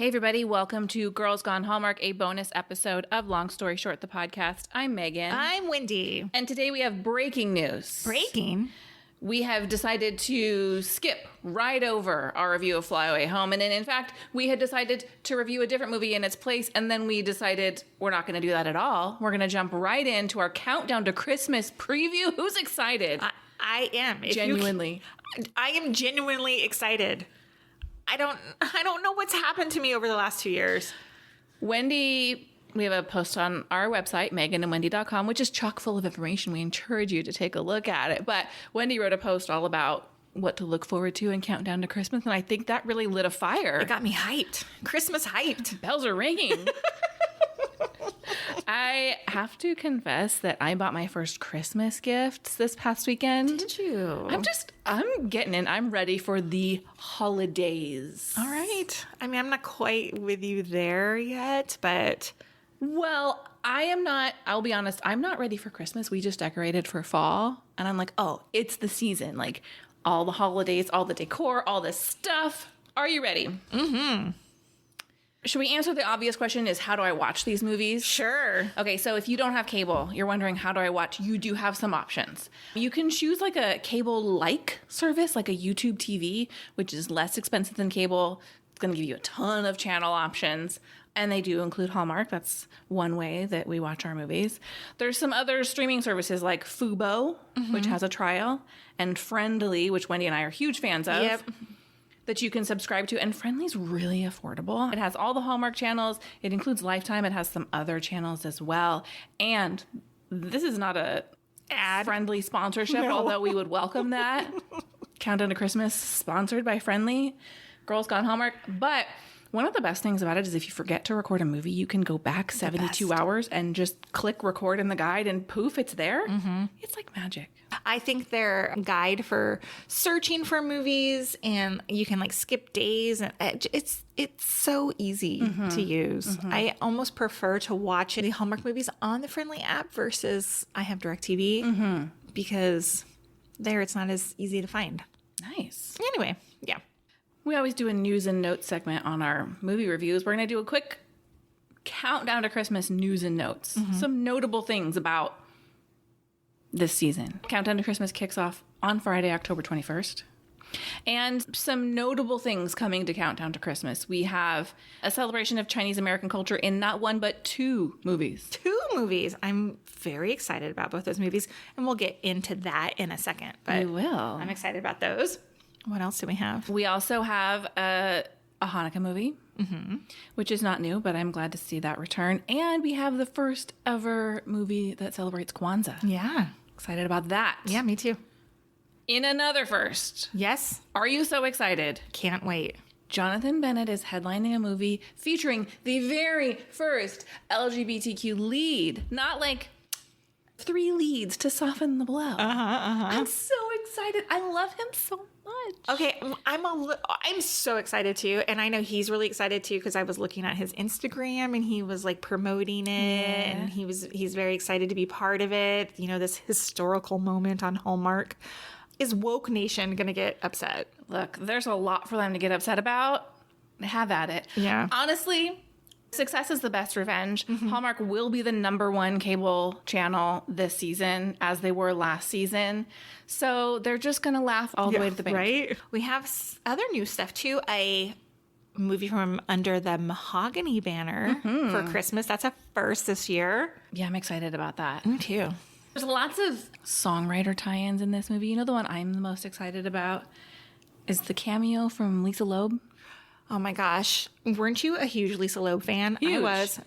Hey everybody, welcome to Girls Gone Hallmark, a bonus episode of Long Story Short, the podcast. I'm Megan. I'm Wendy. And today we have breaking news. Breaking? We have decided to skip right over our review of Fly Away Home. And then, in fact, we had decided to review a different movie in its place. And then we decided we're not going to do that at all. We're going to jump right into our countdown to Christmas preview. Who's excited? I am. Genuinely. I am genuinely excited. I don't know what's happened to me over the last 2 years. Wendy, we have a post on our website, meganandwendy.com, which is chock full of information. We encourage you to take a look at it. But Wendy wrote a post all about what to look forward to and countdown to Christmas. And I think that really lit a fire. It got me hyped. Christmas hyped. Bells are ringing. I have to confess that I bought my first Christmas gifts this past weekend. Did you? I'm getting in. I'm ready for the holidays. All right. I mean, I'm not quite with you there yet, but... Well, I am not, I'll be honest, I'm not ready for Christmas. We just decorated for fall. And I'm like, oh, it's the season. Like, all the holidays, all the decor, all this stuff. Are you ready? Mm-hmm. Should we answer the obvious question is how do I watch these movies? Sure. Okay, so if you don't have cable, you're wondering how do I watch, you do have some options. You can choose like a cable-like service, like a YouTube TV, which is less expensive than cable. It's going to give you a ton of channel options. And they do include Hallmark. That's one way that we watch our movies. There's some other streaming services like Fubo, which has a trial, and Friendly, which Wendy and I are huge fans of. Yep. That you can subscribe to. And Friendly's really affordable. It has all the Hallmark channels. It includes Lifetime. It has some other channels as well. And this is not a Friendly sponsorship, although we would welcome that. Countdown to Christmas, sponsored by Friendly. Girls Gone Hallmark. But one of the best things about it is if you forget to record a movie, you can go back 72 hours and just click record in the guide and poof, it's there. Mm-hmm. It's like magic. I think their guide for searching for movies, and you can like skip days, and it's so easy to use. I almost prefer to watch the Hallmark movies on the Friendly app versus I have DirecTV because there it's not as easy to find. Nice. Anyway, yeah. We always do a news and notes segment on our movie reviews. We're going to do a quick countdown to Christmas news and notes. Some notable things about this season. Countdown to Christmas kicks off on Friday, October 21st. And some notable things coming to Countdown to Christmas. We have a celebration of Chinese American culture in not one, but two movies. 2 movies. I'm very excited about both those movies, and we'll get into that in a second. But We will. I'm excited about those. What else do we have? We also have a Hanukkah movie, which is not new, but I'm glad to see that return. And we have the first ever movie that celebrates Kwanzaa. Yeah. Excited about that. Yeah, me too. In another first, Yes. are you so excited? Can't wait. Jonathan Bennett is headlining a movie featuring the very first LGBTQ lead. Not like 3 leads to soften the blow. I'm so excited. I love him so much. Okay, I'm so excited too, and I know he's really excited too because I was looking at his Instagram and he was like promoting it, and he's very excited to be part of it. You know, this historical moment on Hallmark. Is woke nation gonna get upset? Look, there's a lot for them to get upset about. Have at it. Yeah. Honestly, success is the best revenge. Hallmark will be the #1 cable channel this season, as they were last season. So they're just going to laugh all the way to the bank. Right? We have other new stuff too. A movie from Under the Mahogany banner for Christmas. That's a first this year. Yeah, I'm excited about that. Me too. There's lots of songwriter tie-ins in this movie. You know, the one I'm the most excited about is the cameo from Lisa Loeb. Oh my gosh. Weren't you a huge Lisa Loeb fan? Huge.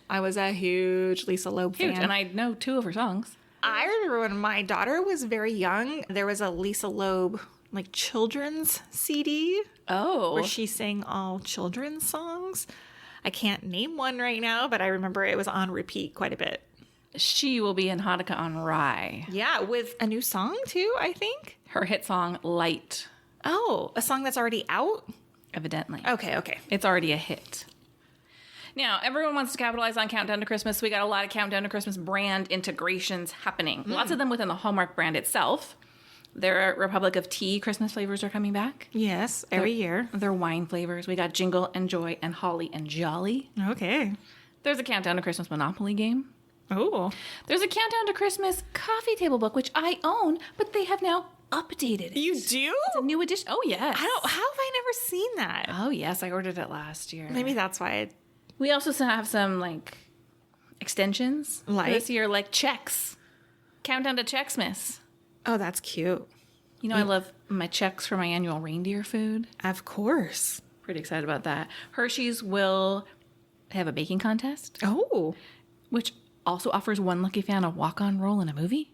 I was a huge Lisa Loeb fan. And I know 2 of her songs. I remember when my daughter was very young, there was a Lisa Loeb like children's CD Oh. where she sang all children's songs. I can't name one right now, but I remember it was on repeat quite a bit. She will be in Hanukkah on Rye. Yeah, with a new song too, I think. Her hit song, Light, Oh, a song that's already out? evidently. Okay. It's already a hit. Now, everyone wants to capitalize on Countdown to Christmas. We got a lot of Countdown to Christmas brand integrations happening. Lots of them within the Hallmark brand itself. Their Republic of Tea Christmas flavors are coming back. Yes, every year. Their wine flavors. We got Jingle and Joy and Holly and Jolly. Okay. There's a Countdown to Christmas Monopoly game. Oh. There's a Countdown to Christmas coffee table book, which I own, but they have now updated it. You do? It's a new edition. Oh, yes. How have I never seen that? Oh, yes. I ordered it last year. Maybe that's why. We also have some, extensions Like? this year, like Chex. Countdown to Checksmas. Oh, that's cute. You know, I love my Chex for my annual reindeer food. Of course. Pretty excited about that. Hershey's will have a baking contest, Oh. which also offers one lucky fan a walk-on role in a movie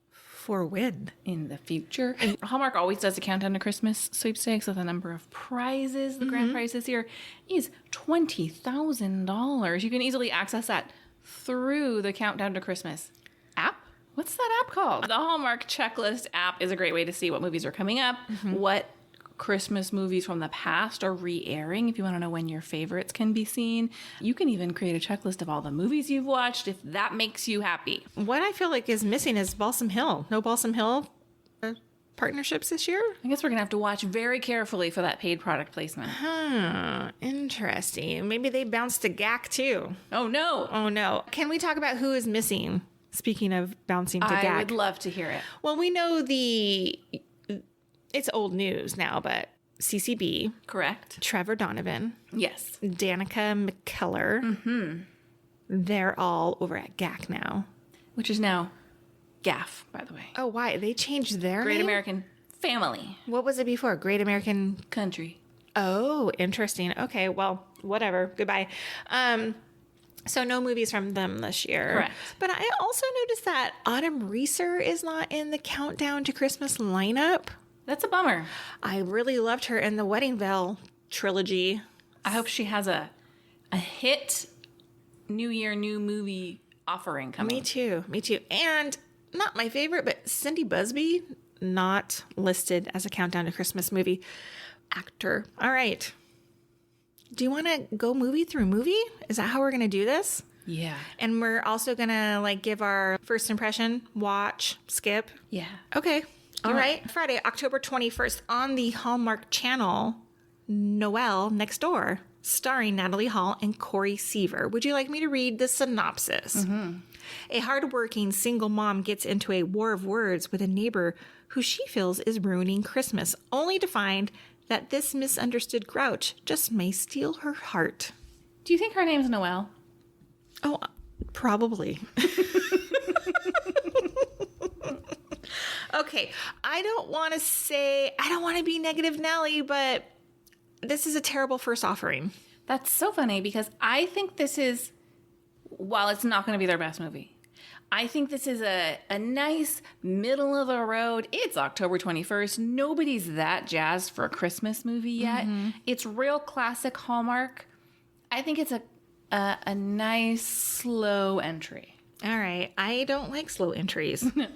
For when? in the future. And Hallmark always does a Countdown to Christmas sweepstakes with a number of prizes. The grand prize this year is $20,000. You can easily access that through the Countdown to Christmas app. What's that app called? The Hallmark Checklist app is a great way to see what movies are coming up, what Christmas movies from the past are re-airing if you want to know when your favorites can be seen. You can even create a checklist of all the movies you've watched if that makes you happy. What I feel like is missing is Balsam Hill. No Balsam Hill partnerships this year? I guess we're going to have to watch very carefully for that paid product placement. Huh. Interesting. Maybe they bounced to GAC too. Oh, no. Oh, no. Can we talk about who is missing? Speaking of bouncing to GAC. I would love to hear it. Well, we know it's old news now, but CCB, Correct. Trevor Donovan, Yes. Danica McKellar, they're all over at GAC now. Which is now GAF, by the way. Oh, why? They changed their Great name? American Family What was it before? Great American... Country. Oh, interesting. Okay, well, whatever. Goodbye. So no movies from them this year. Correct. But I also noticed that Autumn Reeser is not in the Countdown to Christmas lineup. That's a bummer. I really loved her in the Wedding Veil trilogy. I hope she has a hit New Year, new movie offering coming. Me too. Me too. And not my favorite, but Cindy Busby, not listed as a Countdown to Christmas movie actor. All right. Do you want to go movie through movie? Is that how we're going to do this? Yeah. And we're also going to give our first impression, watch, skip. Yeah. Okay. All right. Friday, October 21st on the Hallmark channel, Noelle Next Door, starring Natalie Hall and Corey Seaver. Would you like me to read the synopsis? A hardworking single mom gets into a war of words with a neighbor who she feels is ruining Christmas, only to find that this misunderstood grouch just may steal her heart. Do you think her name's Noelle? Oh, probably. Okay, I don't want to be negative Nelly, but this is a terrible first offering. That's so funny because I think this is, while it's not going to be their best movie, I think this is a nice middle of the road. It's October 21st. Nobody's that jazzed for a Christmas movie yet. It's real classic Hallmark. I think it's a nice slow entry. All right, I don't like slow entries. No.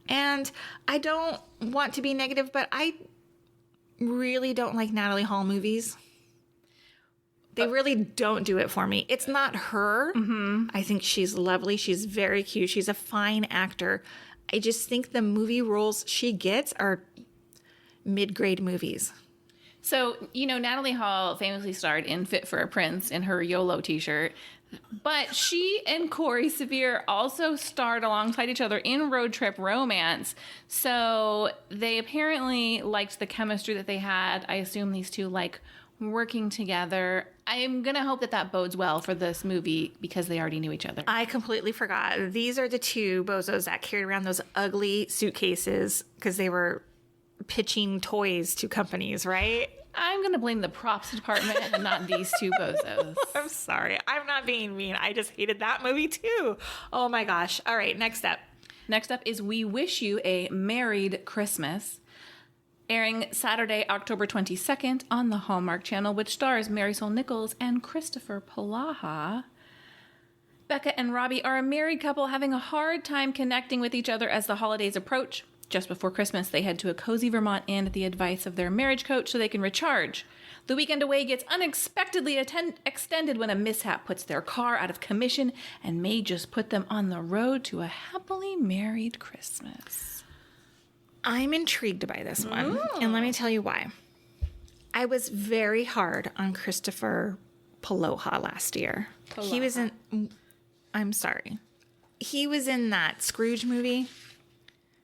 And I don't want to be negative, but I really don't like Natalie Hall movies. They really don't do it for me. It's not her. I think she's lovely. She's very cute. She's a fine actor. I just think the movie roles she gets are mid-grade movies. So, Natalie Hall famously starred in Fit for a Prince in her YOLO t-shirt. But she and Corey Seaver also starred alongside each other in Road Trip Romance. So they apparently liked the chemistry that they had. I assume these two like working together. I'm going to hope that bodes well for this movie because they already knew each other. I completely forgot. These are the two bozos that carried around those ugly suitcases because they were pitching toys to companies, right? I'm going to blame the props department and not these two bozos. I'm sorry. I'm not being mean. I just hated that movie too. Oh my gosh. All right, next up. Next up is We Wish You a Merried Christmas, airing Saturday, October 22nd on the Hallmark Channel, which stars Marisol Nichols and Christopher Palaha. Becca and Robbie are a married couple having a hard time connecting with each other as the holidays approach. Just before Christmas, they head to a cozy Vermont inn at the advice of their marriage coach so they can recharge. The weekend away gets unexpectedly extended when a mishap puts their car out of commission and may just put them on the road to a happily married Christmas. I'm intrigued by this one, and let me tell you why. I was very hard on Christopher Poloha last year. He was in... I'm sorry. He was in that Scrooge movie.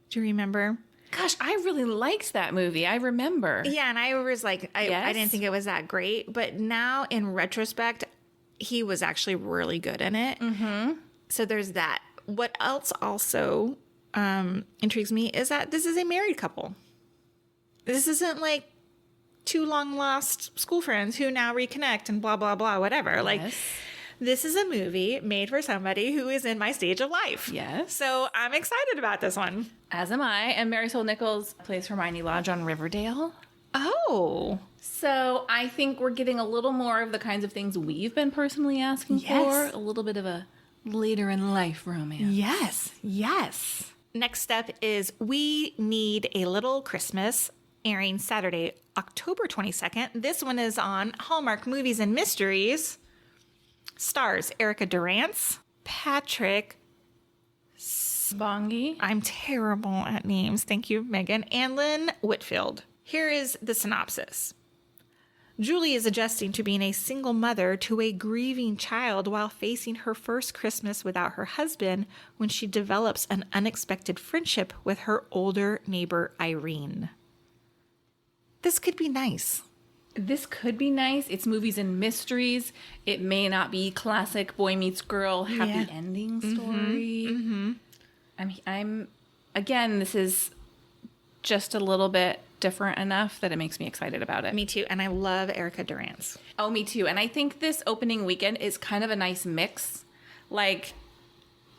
Do you remember? Gosh, I really liked that movie. I remember. Yeah, and I was like, I didn't think it was that great. But now, in retrospect, he was actually really good in it. Mm-hmm. So there's that. What else also intrigues me is that this is a married couple. This isn't like two long-lost school friends who now reconnect and blah, blah, blah, whatever. Yes. Like, this is a movie made for somebody who is in my stage of life. Yes. So I'm excited about this one. As am I. And Marisol Nichols plays Hermione Lodge on Riverdale. Oh. So I think we're getting a little more of the kinds of things we've been personally asking for. A little bit of a later in life romance. Yes. Yes. Next up is We Need a Little Christmas, airing Saturday, October 22nd. This one is on Hallmark Movies and Mysteries. Stars Erica Durance, Patrick Spongy. I'm terrible at names. Thank you, Megan. And Lynn Whitfield. Here is the synopsis. Julie is adjusting to being a single mother to a grieving child while facing her first Christmas without her husband when she develops an unexpected friendship with her older neighbor, Irene. This could be nice. This could be nice. It's movies and mysteries. It may not be classic boy meets girl happy ending story. Mm-hmm. I'm again, this is just a little bit different enough that it makes me excited about it. Me too. And I love Erica Durance. Oh, me too. And I think this opening weekend is kind of a nice mix. Like,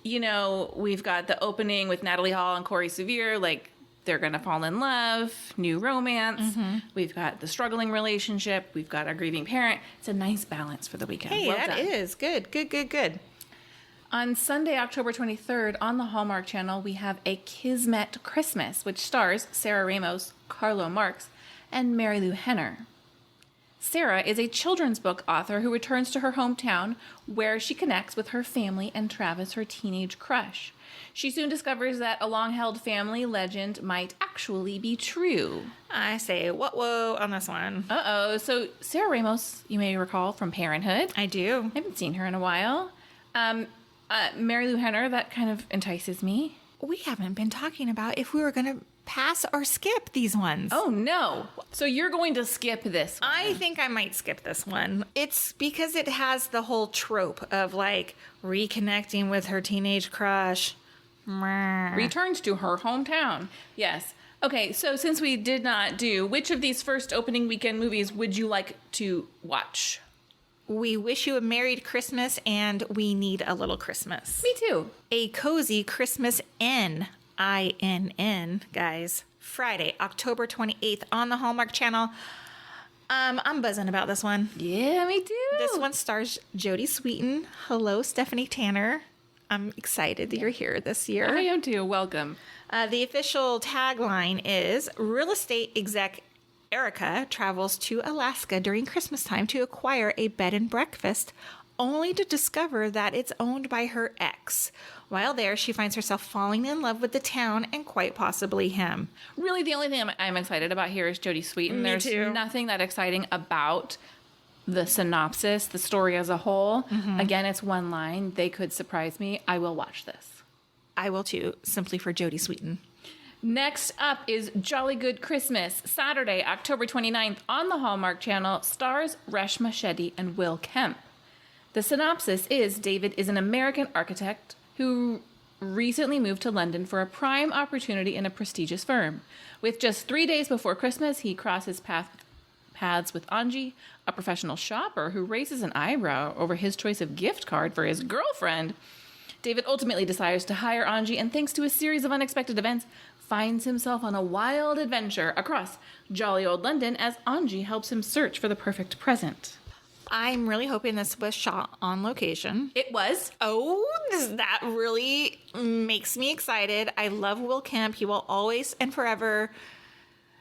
you know, we've got the opening with Natalie Hall and Corey Sevier, like, they're going to fall in love, new romance. Mm-hmm. We've got the struggling relationship. We've got our grieving parent. It's a nice balance for the weekend. Hey, that is good. Good. On Sunday, October 23rd, on the Hallmark Channel, we have A Kismet Christmas, which stars Sarah Ramos, Carlo Marks, and Mary Lou Henner. Sarah is a children's book author who returns to her hometown, where she connects with her family and Travis, her teenage crush. She soon discovers that a long-held family legend might actually be true. I say, whoa on this one. Uh-oh. So Sarah Ramos, you may recall from Parenthood. I do. I haven't seen her in a while. Mary Lou Henner, that kind of entices me. We haven't been talking about if we were going to pass or skip these ones. Oh, no. So you're going to skip this one. I think I might skip this one. It's because it has the whole trope of, like, reconnecting with her teenage crush. Returns to her hometown. Yes. Okay, so since we did not do, which of these first opening weekend movies would you like to watch? We Wish You a Merry Christmas and We Need a Little Christmas. Me too. A Cozy Christmas Inn, INN, guys. Friday, October 28th on the Hallmark Channel. I'm buzzing about this one. Yeah, me too. This one stars Jodie Sweetin. Hello, Stephanie Tanner. I'm excited that you're here this year. I am too. Welcome. The official tagline is real estate exec Erica travels to Alaska during Christmas time to acquire a bed and breakfast, only to discover that it's owned by her ex. While there, she finds herself falling in love with the town and quite possibly him. Really, the only thing I'm excited about here is Jodie Sweetin. There's nothing that exciting about the synopsis, the story as a whole. Mm-hmm. Again, it's one line. They could surprise me. I will watch this. I will too, simply for Jodie Sweetin. Next up is Jolly Good Christmas, Saturday, October 29th on the Hallmark Channel, stars Reshma Shetty and Will Kemp. The synopsis is David is an American architect who recently moved to London for a prime opportunity in a prestigious firm. With just 3 days before Christmas, he crosses paths with Anji, a professional shopper who raises an eyebrow over his choice of gift card for his girlfriend. David ultimately decides to hire Anji, and thanks to a series of unexpected events, finds himself on a wild adventure across jolly old London as Anji helps him search for the perfect present. I'm really hoping this was shot on location. It was. Oh, that really makes me excited. I love Will Kemp. He will always and forever.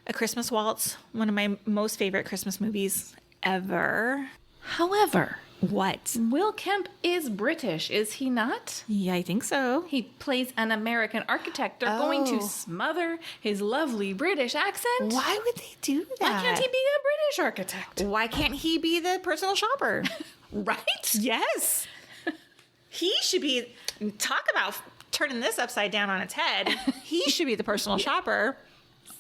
A Christmas Waltz, one of my most favorite Christmas movies ever. However, What? Will Kemp is British, is he not? Yeah, I think so. He plays an American architect. They're going to Oh. smother his lovely British accent. Why would they do that? Why can't he be a British architect? Why can't he be the personal shopper? Right? Yes. He should be, talk about turning this upside down on its head. He should be the personal shopper.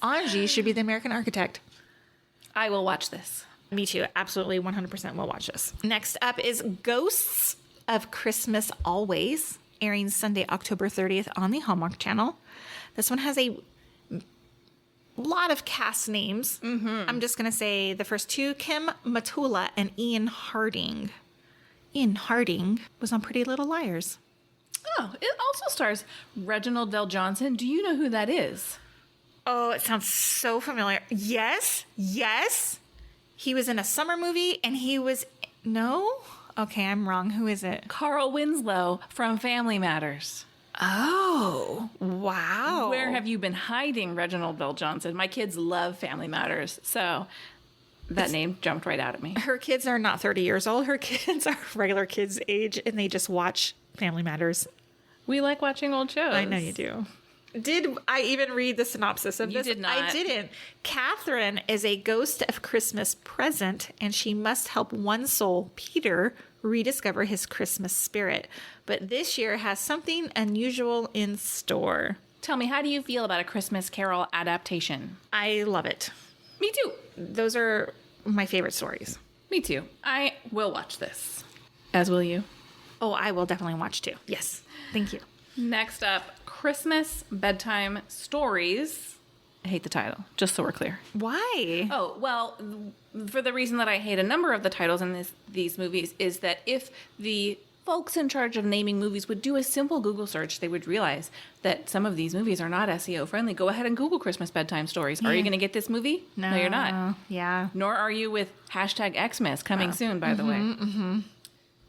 Angie should be the American architect. I will watch this. Me too. Absolutely 100% will watch this. Next up is Ghosts of Christmas Always, airing Sunday, October 30th on the Hallmark Channel. This one has a lot of cast names. I'm just going to say the first two, Kim Matula and Ian Harding. Ian Harding was on Pretty Little Liars. Oh, it also stars Reginald Del Johnson. Do you know who that is? Oh, it sounds so familiar. Yes. He was in a summer movie and he was... No? Okay, I'm wrong. Who is it? Carl Winslow from Family Matters. Oh, wow. Where have you been hiding, Reginald Del Johnson? My kids love Family Matters, so that name jumped right out at me. Her kids are not 30 years old. Her kids are regular kids' age and they just watch Family Matters. We like watching old shows. I know you do. Did I even read the synopsis of this? You did not. I didn't. Catherine is a ghost of Christmas present, and she must help one soul, Peter, rediscover his Christmas spirit. But this year has something unusual in store. Tell me, how do you feel about a Christmas Carol adaptation? I love it. Me too. Those are my favorite stories. Me too. I will watch this. As will you. Oh, I will definitely watch too. Yes. Thank you. Next up, Christmas Bedtime Stories. I hate the title, just so we're clear. Why? Oh, well, for the reason that I hate a number of the titles in these movies is that if the folks in charge of naming movies would do a simple Google search, they would realize that some of these movies are not SEO friendly. Go ahead and Google Christmas Bedtime Stories. Are you going to get this movie? No, you're not. Yeah. Nor are you with hashtag Xmas coming soon, by the way.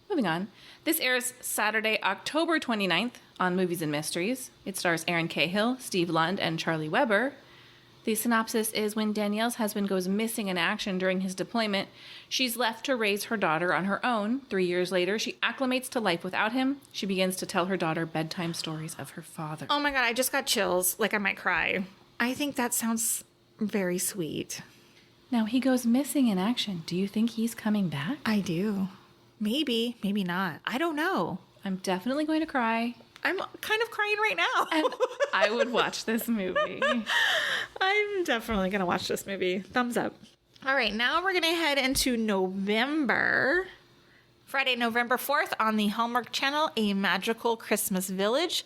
Moving on. This airs Saturday, October 29th on Movies and Mysteries. It stars Aaron Cahill, Steve Lund, and Charlie Weber. The synopsis is when Danielle's husband goes missing in action during his deployment, she's left to raise her daughter on her own. 3 years later, she acclimates to life without him. She begins to tell her daughter bedtime stories of her father. Oh my God, I just got chills. Like I might cry. I think that sounds very sweet. Now, he goes missing in action. Do you think he's coming back? I do. Maybe, maybe not. I don't know. I'm definitely going to cry. I'm kind of crying right now. And I would watch this movie. I'm definitely going to watch this movie. Thumbs up. All right, now we're going to head into November. Friday, November 4th on the Hallmark Channel, A Magical Christmas Village.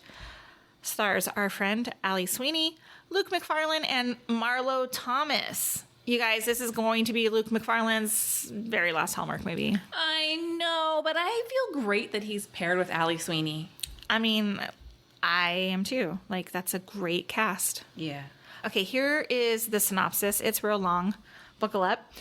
Stars our friend Allie Sweeney, Luke McFarlane, and Marlo Thomas. You guys, this is going to be Luke McFarlane's very last Hallmark movie. I know, but I feel great that he's paired with Allie Sweeney. I mean, I am too. Like, that's a great cast. Yeah. Okay, here is the synopsis. It's real long. Buckle up.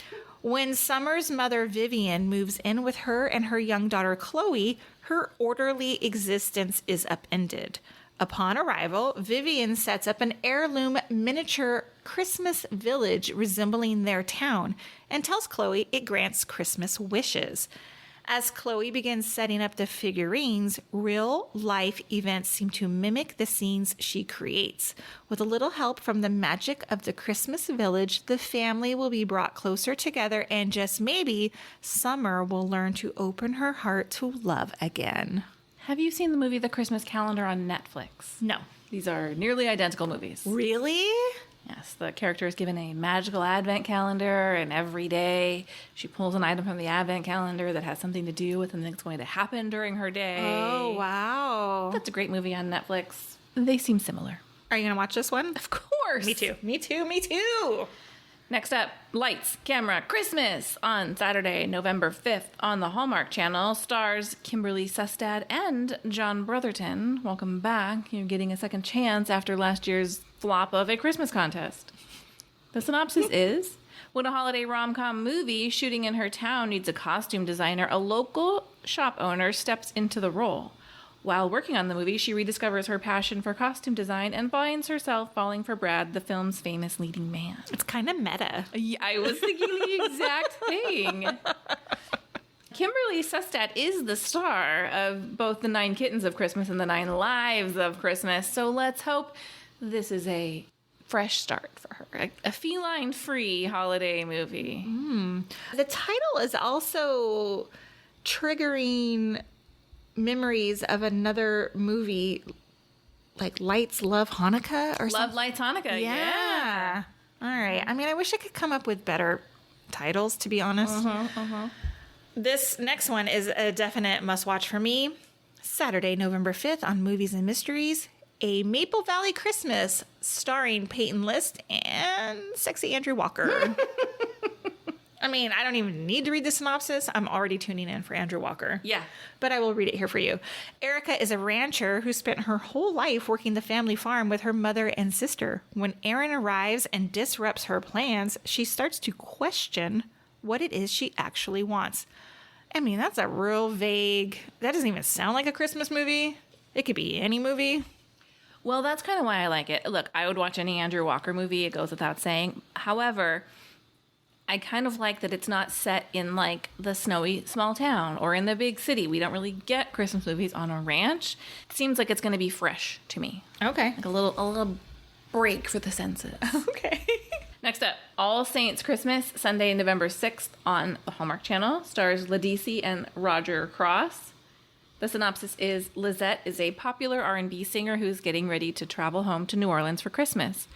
When Summer's mother, Vivian, moves in with her and her young daughter, Chloe, her orderly existence is upended. Upon arrival, Vivian sets up an heirloom miniature Christmas village resembling their town and tells Chloe it grants Christmas wishes. As Chloe begins setting up the figurines, real-life events seem to mimic the scenes she creates. With a little help from the magic of the Christmas village, the family will be brought closer together, and just maybe, Summer will learn to open her heart to love again. Have you seen the movie The Christmas Calendar on Netflix? No. These are nearly identical movies. Really? Yes, the character is given a magical advent calendar, and every day she pulls an item from the advent calendar that has something to do with something that's going to happen during her day. Oh, wow. That's a great movie on Netflix. They seem similar. Are you going to watch this one? Of course. Me too. Me too. Me too. Next up, Lights, Camera, Christmas on Saturday, November 5th on the Hallmark Channel. Stars Kimberly Sustad and John Brotherton. Welcome back. You're getting a second chance after last year's flop of A Christmas Contest. The synopsis is, when a holiday rom-com movie shooting in her town needs a costume designer, a local shop owner steps into the role. While working on the movie, she rediscovers her passion for costume design and finds herself falling for Brad, the film's famous leading man. It's kind of meta. Yeah, I was thinking the exact thing. Kimberly Sestat is the star of both The 9 Kittens of Christmas and The 9 Lives of Christmas. So let's hope this is a fresh start for her. A feline-free holiday movie. The title is also triggering memories of another movie, like Lights, Love, Hanukkah or something. Love Lights Hanukkah, yeah. All right. I mean, I wish I could come up with better titles, to be honest. This next one is a definite must-watch for me. Saturday, November 5th on Movies and Mysteries, A Maple Valley Christmas, starring Peyton List and sexy Andrew Walker. I mean, I don't even need to read the synopsis. I'm already tuning in for Andrew Walker. Yeah. But I will read it here for you. Erica is a rancher who spent her whole life working the family farm with her mother and sister. When Aaron arrives and disrupts her plans, she starts to question what it is she actually wants. I mean, that's a real vague... That doesn't even sound like a Christmas movie. It could be any movie. Well, that's kind of why I like it. Look, I would watch any Andrew Walker movie. It goes without saying. However, I kind of like that it's not set in, like, the snowy small town or in the big city. We don't really get Christmas movies on a ranch. It seems like it's going to be fresh to me. Okay. Like a little break for the senses. Okay. Next up, All Saints Christmas, Sunday, November 6th on the Hallmark Channel. Stars Ladisi and Roger Cross. The synopsis is Lizette is a popular R&B singer who's getting ready to travel home to New Orleans for Christmas.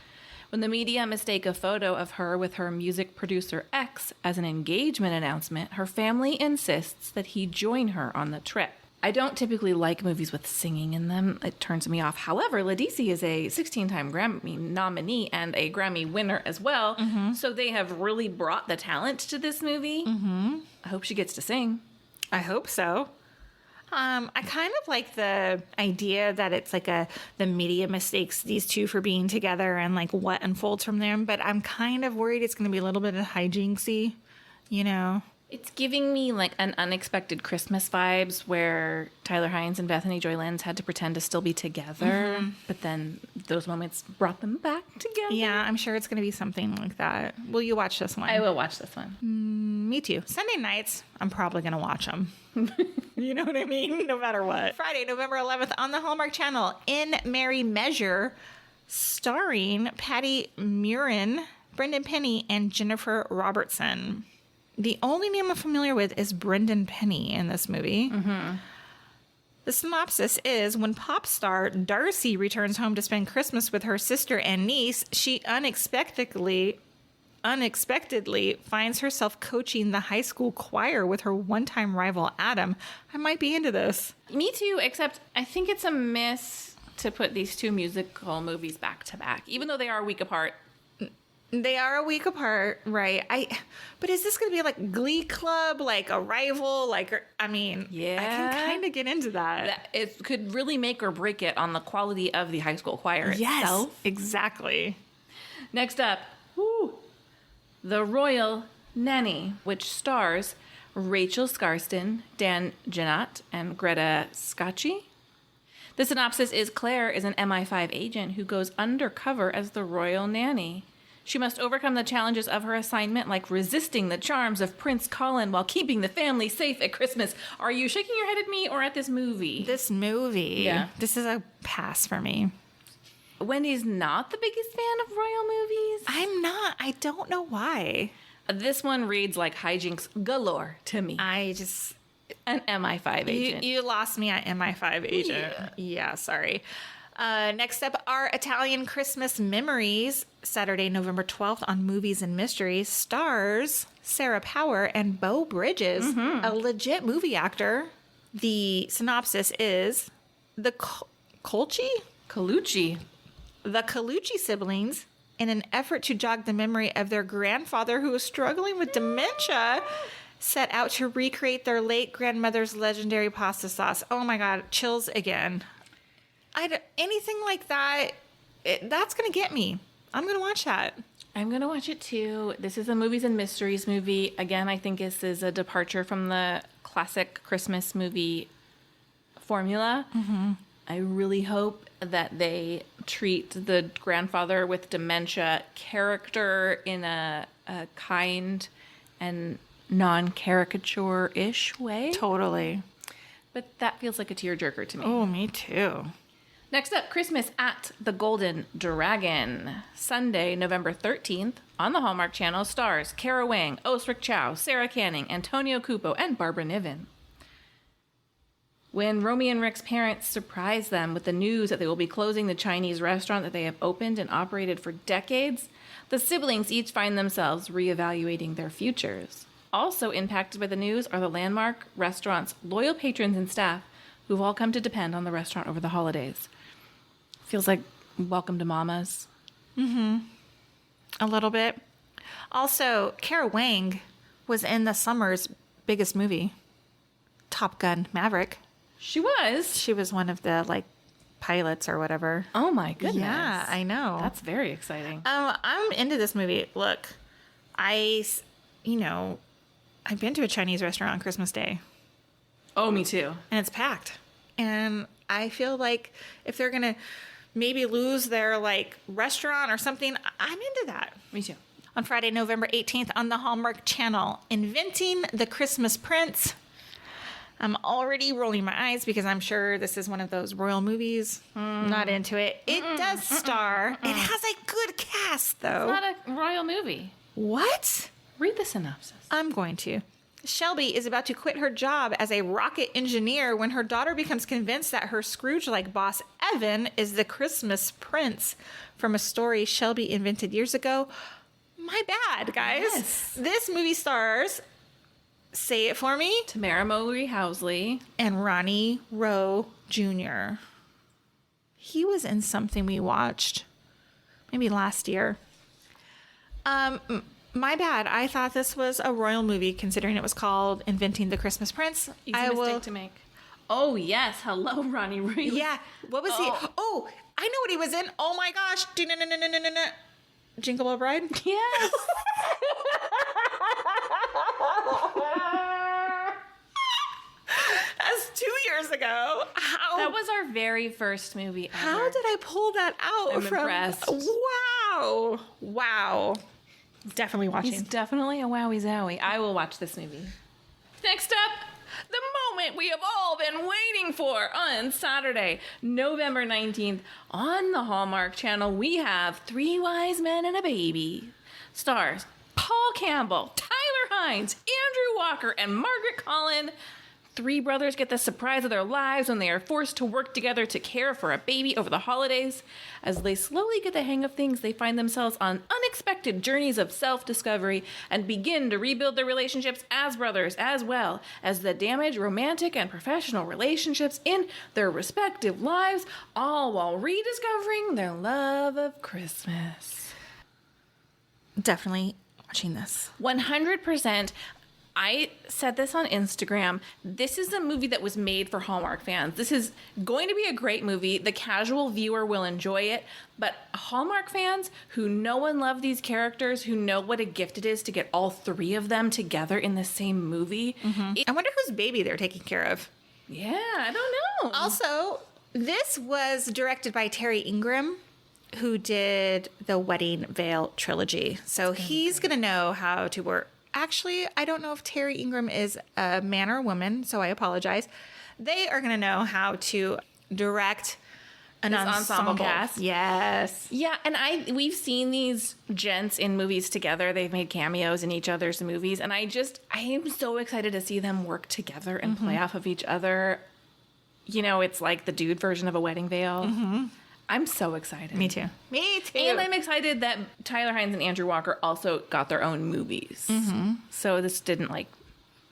When the media mistake a photo of her with her music producer X as an engagement announcement, her family insists that he join her on the trip. I don't typically like movies with singing in them. It turns me off. However, Ladisi is a 16-time Grammy nominee and a Grammy winner as well. So they have really brought the talent to this movie. I hope she gets to sing. I hope so. I kind of like the idea that it's like the media mistakes these two for being together and like what unfolds from them. But I'm kind of worried it's going to be a little bit of hijinksy, you know? It's giving me like an Unexpected Christmas vibes where Tyler Hynes and Bethany Joy Lenz had to pretend to still be together, but then those moments brought them back together. Yeah, I'm sure it's going to be something like that. Will you watch this one? I will watch this one. Me too. Sunday nights, I'm probably going to watch them. You know what I mean? No matter what. Friday, November 11th on the Hallmark Channel, In Merry Measure, starring Patty Murin, Brendan Penny, and Jennifer Robertson. The only name I'm familiar with is Brendan Penny in this movie. The synopsis is, when pop star Darcy returns home to spend Christmas with her sister and niece, she unexpectedly finds herself coaching the high school choir with her one-time rival Adam. I might be into this. Me too, except I think it's a miss to put these two musical movies back to back, even though they are a week apart. They are a week apart, right? But is this going to be like Glee Club, like a rival? Like, I mean, Yeah. I can kind of get into that. It could really make or break it on the quality of the high school choir itself. Exactly. Next up, The Royal Nanny, which stars Rachel Scarston, Dan Jeannotte, and Greta Scacchi. The synopsis is Claire is an MI5 agent who goes undercover as the Royal Nanny. She must overcome the challenges of her assignment, like resisting the charms of Prince Colin while keeping the family safe at Christmas. Are you shaking your head at me or at this movie? This movie. Yeah. This is a pass for me. Wendy's not the biggest fan of royal movies. I'm not. I don't know why. This one reads like hijinks galore to me. An MI5 agent. You lost me at MI5 agent. Yeah, sorry. Next up, Our Italian Christmas Memories, Saturday, November 12th on Movies and Mysteries, stars Sarah Power and Beau Bridges, a legit movie actor. The synopsis is the Colucci. The Colucci siblings, in an effort to jog the memory of their grandfather who was struggling with dementia, set out to recreate their late grandmother's legendary pasta sauce. Oh my God, chills again. Anything like that, that's going to get me. I'm going to watch that. I'm going to watch it too. This is a Movies and Mysteries movie. Again, I think this is a departure from the classic Christmas movie formula. I really hope that they treat the grandfather with dementia character in a kind and non-caricature-ish way. Totally. But that feels like a tearjerker to me. Oh, me too. Next up, Christmas at the Golden Dragon. Sunday, November 13th, on the Hallmark Channel, stars Kara Wang, Osric Chow, Sarah Canning, Antonio Cupo, and Barbara Niven. When Romy and Rick's parents surprise them with the news that they will be closing the Chinese restaurant that they have opened and operated for decades, the siblings each find themselves reevaluating their futures. Also impacted by the news are the Landmark restaurant's loyal patrons and staff, who've all come to depend on the restaurant over the holidays. Feels like Welcome to Mama's. A little bit. Also, Kara Wang was in the summer's biggest movie, Top Gun Maverick. She was. She was one of the, pilots or whatever. Oh my goodness. Yeah, I know. That's very exciting. I'm into this movie. Look, I've been to a Chinese restaurant on Christmas Day. Oh, me too. And it's packed. And I feel like if they're going to maybe lose their restaurant or something, I'm into that. Me too. On Friday, November 18th on the Hallmark Channel, Inventing the Christmas Prince. I'm already rolling my eyes because I'm sure this is one of those royal movies. Not into it. It does star. It has a good cast, though. It's not a royal movie. What? Read the synopsis. I'm going to. Shelby is about to quit her job as a rocket engineer when her daughter becomes convinced that her Scrooge-like boss, Evan, is the Christmas prince from a story Shelby invented years ago. My bad, guys. Yes. This movie stars, say it for me, Tamara Mowry Housley. and Ronnie Rowe Jr. He was in something we watched maybe last year. My bad. I thought this was a royal movie, considering it was called Inventing the Christmas Prince. Easy mistake to make. Oh, yes. Hello, Ronnie Ray. Yeah. What was he? Oh, I know what he was in. Oh my gosh. Jingle Bell Bride? Yes. That's 2 years ago. How? That was our very first movie ever. How did I pull that out I'm from? impressed. Wow. Wow. Definitely watching. He's definitely a wowie zowie. I will watch this movie. Next up, the moment we have all been waiting for on Saturday, November 19th, on the Hallmark Channel, we have Three Wise Men and a Baby. Stars Paul Campbell, Tyler Hines, Andrew Walker, and Margaret Collin. Three brothers get the surprise of their lives when they are forced to work together to care for a baby over the holidays. As they slowly get the hang of things, they find themselves on unexpected journeys of self-discovery and begin to rebuild their relationships as brothers, as well as the damaged romantic and professional relationships in their respective lives, all while rediscovering their love of Christmas. Definitely watching this. 100%. I said this on Instagram. This is a movie that was made for Hallmark fans. This is going to be a great movie. The casual viewer will enjoy it. But Hallmark fans who know and love these characters, who know what a gift it is to get all three of them together in the same movie. I wonder whose baby they're taking care of. Yeah, I don't know. Also, this was directed by Terry Ingram, who did the Wedding Veil trilogy. So he's going to know how to work. Actually, I don't know if Terry Ingram is a man or a woman, so I apologize. They are going to know how to direct an ensemble cast. Yes. Yeah, and we've seen these gents in movies together. They've made cameos in each other's movies, and I am so excited to see them work together and play off of each other. You know, it's like the dude version of a Wedding Veil. I'm so excited. Me too. Me too. And I'm excited that Tyler Hines and Andrew Walker also got their own movies. So this didn't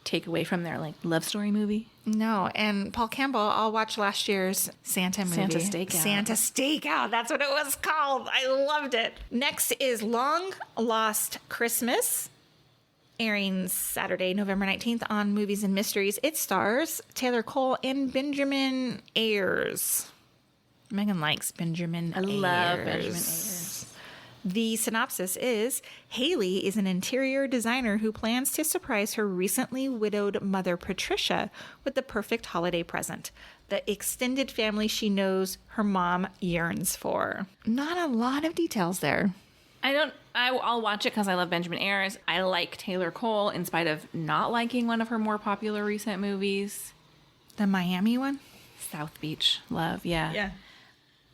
take away from their love story movie. No, and Paul Campbell, I'll watch last year's Santa movie. Santa Stakeout. Santa Stakeout. That's what it was called. I loved it. Next is Long Lost Christmas, airing Saturday, November 19th on Movies and Mysteries. It stars Taylor Cole and Benjamin Ayers. Megan likes Benjamin Ayers. I love Benjamin Ayers. The synopsis is, Haley is an interior designer who plans to surprise her recently widowed mother, Patricia, with the perfect holiday present. The extended family she knows her mom yearns for. Not a lot of details there. I'll watch it because I love Benjamin Ayers. I like Taylor Cole in spite of not liking one of her more popular recent movies. The Miami one? South Beach. Love, yeah. Yeah.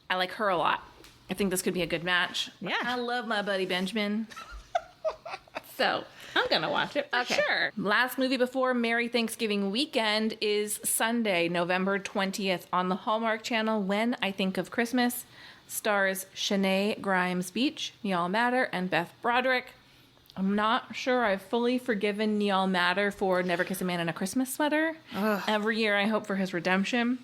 I like her a lot. I think this could be a good match. Yeah. I love my buddy Benjamin. So I'm going to watch it for sure. Last movie before Merry Thanksgiving weekend is Sunday, November 20th on the Hallmark Channel. When I Think of Christmas stars Shanae Grimes Beach, Niall Matter, and Beth Broderick. I'm not sure I've fully forgiven Niall Matter for Never Kiss a Man in a Christmas Sweater. Ugh. Every year I hope for his redemption.